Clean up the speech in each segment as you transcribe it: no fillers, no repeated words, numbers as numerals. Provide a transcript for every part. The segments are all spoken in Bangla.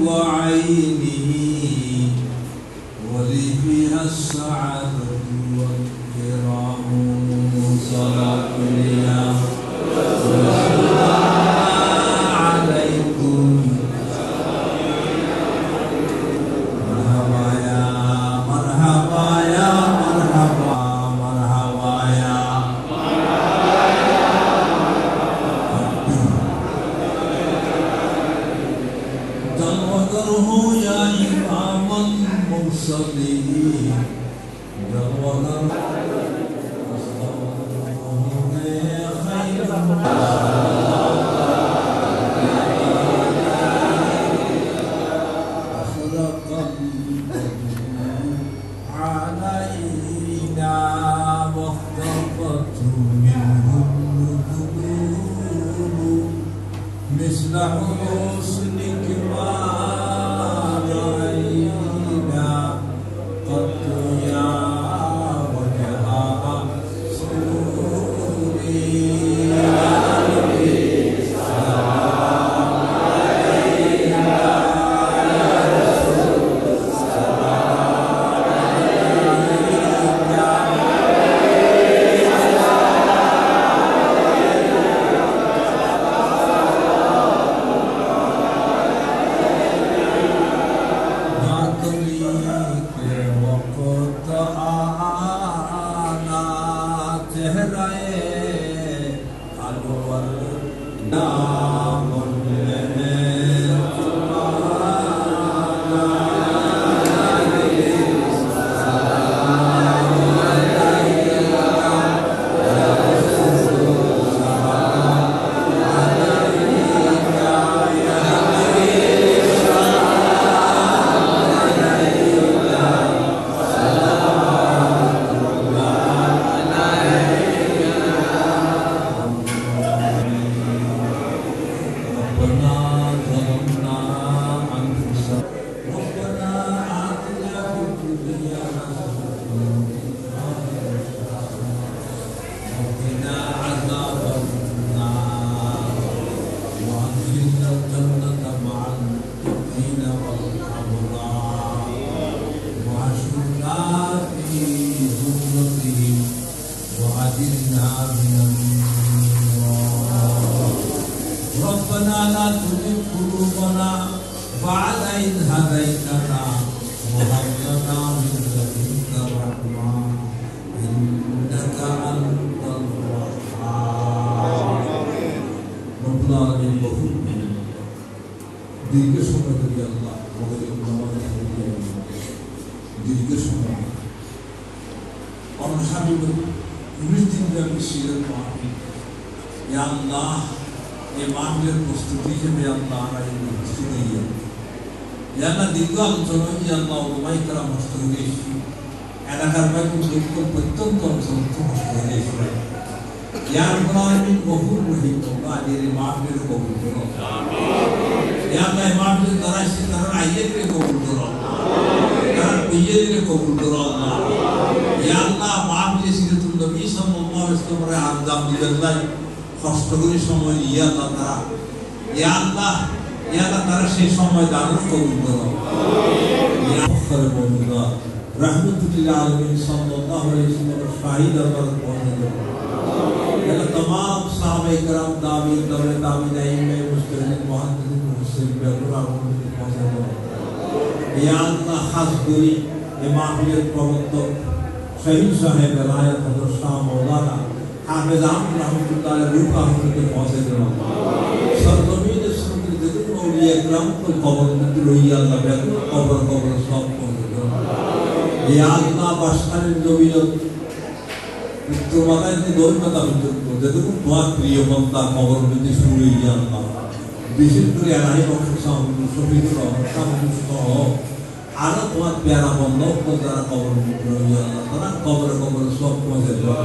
وعينه ولي فيها السعادة والكرام صلاة الله عليكم مرحبا يا مرحبا يا مرحبا مرحبا يا جلوگر ہو یا امام المرسلین جلوگر مثل حسنك ما رأينا قط يا وجه سروري سلام علينا يا رسول سلام ربنا لا تزغ قلوبنا بعد إذ هديتنا وهب لنا من لدنك رحمة إنك أنت الوهاب رب العالمين দীর্ঘ সময় ধরে আল্লাহ আমাদের নামাজ দীর্ঘ সময় অনশাবিত 19 দিন ব্যাপী সিরাত মাহফিল ইয়া আল্লাহ এই মাহফিলের প্রস্তুতি হিসেবে আল্লাহ এই মসজিদে ইয়া আল্লাহ দীর্ঘ আলোচনা ইয়া আল্লাহ ওলামায়ে কেরাম মসজিদে এসেছি এলাকার বাইরে দীর্ঘ প্রত্যন্ত অঞ্চল মসজিদে এসেছি ইয়া আল্লাহ কবুল রহিম আল্লাহ এই মাহফিলের কবুল করো আমিন ইয়া আল্লাহ এই মাহফিলের দ্বারা এসে তারা আইয়াকে কবুল করো তারা বিয়েকে কবুল করো আল্লাহ ইয়া আল্লাহ মাহফিলে সিরাতুল নবী সাল্লাল্লাহু আলাইহি ওয়াসাল্লামের আরজাম দিল্লাহ কষ্ট করে সময় ইয়া আল্লাহ তারা ইয়া আল্লাহ তারা সেই সময় দান কবুল করো ইয়া আখরে মওলা রাহমাতুল আলামিন সাল্লাল্লাহু আলাইহি ওয়াসাল্লামের শাহিদ আল্লাহ পৌঁছে দাও ইয়া तमाम সাহাবায়ে کرام দাবি দৌলে তাবিঈন মুস্তাহিদ মুহাদ্দিসিন মুফাসসিরিন বেগুরা পৌঁছে দাও ইয়া আল্লাহ খাস করে এই মাহফিলের প্রবর্তক শহীদ সাহেব বেলায়েত হযরত শাহ মাওলানা হাফেজ আহমদ রহমতুল্লাহ রূহ আহমদকে পৌঁছে দাও সরজমিন সুন্নাত যদুন আউলিয়া کرام को কবর মধ্যে রইয়া আল্লাহ বেগুন কবর সব পৌঁছে দাও ইয়া আল্লাহ বাশারের জমিন উত্তরবাদায় যে দৌলতা পর্যন্ত যদুন দোয়া প্রিয় বান্দা কবর মধ্যে শুরু ইয়া আল্লাহ বিশেষ করে এলাহি বংশ সামনে শহীদ সহ আরো তোমার প্যারা বন্ধ যারা কবর মধ্যে ইয়া আল্লাহ তারা কবর সব পৌঁছে দাও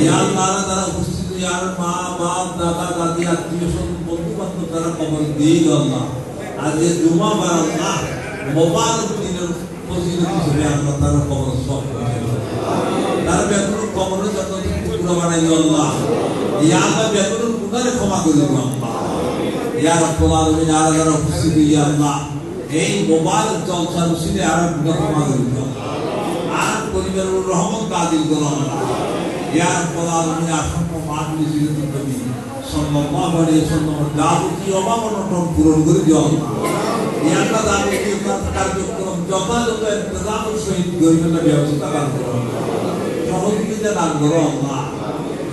ইয়া আল্লাহ তারা উপস্থিত ইয়ার মা বাপ দাদা দাদি আত্মীয় স্বজন বন্ধু বান্ধব তারা কবর দিয়ে আল্লাহ আজ এই জুমা বার আল্লাহ মোবারক দিনের ফজিলত হিসেবে আল্লাহ তারা কবর সব পৌঁছে দাও তারা বেগুন কবরের যত টুকরো বানাই আল্লাহ ইয়া আল্লাহ বেগুন গুনাহে ক্ষমা করে দাও আল্লাহ ইয়া রাব্বুল আলামিন আলাদা উপস্থিতি ইয়া আল্লাহ এই মোবারক জলসার উসিলে আরো গুনাহ ক্ষমা করে দাও আর পরিবারের রহমত নাযিল করো আল্লাহ ইয়া রাব্বুল আলামিন আসন্ন মাহফিল জিয়ারত নবী সাল্লাল্লাহু আলাইহি ওয়াসাল্লাম যাবতীয় অভাব-অনটন পূরণ করে দিও আল্লাহ ইয়া আল্লাহ যাবতীয় কার্যক্রম যথাযথ ইন্তজামের সহিত গরিবের ব্যবস্থা দান করো সহযোগিতা দান করো আল্লাহ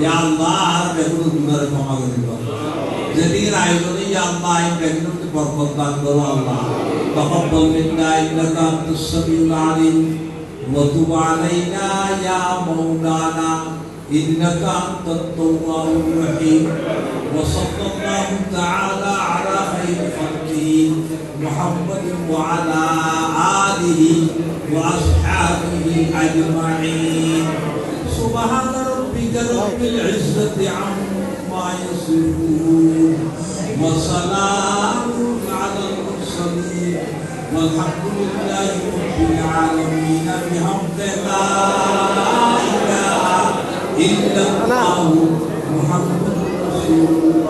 ইয়া আল্লাহ আর বেগুন গুনাহ ক্ষমা করে দাও যেদিন আয়োজনে ইয়া আল্লাহ এই বেগুনকে বরকত দান করো আল্লাহ তাকাব্বাল মিন্না ইন্নাকা আনতাস সামিউল আলিম ওয়া তুব আলাইনা ইয়া মাওলানা ইন্নাকা আনতাত তাওয়াবুর রহিম ওয়া সাল্লাল্লাহু তাআলা আলা খায়রি খালকিহি মুহাম্মাদিন ওয়া আলা আলিহি ওয়া আসহাবিহি আজমাইন সুবহানা রাব্বিকা রাব্বিল ইজ্জাতি আম্মা ইয়াসিফুন ওয়া সালামুন আলাল মুরসালিন والحمد لله رب العالمين بحمد لا إله إلا الله محمد رسول الله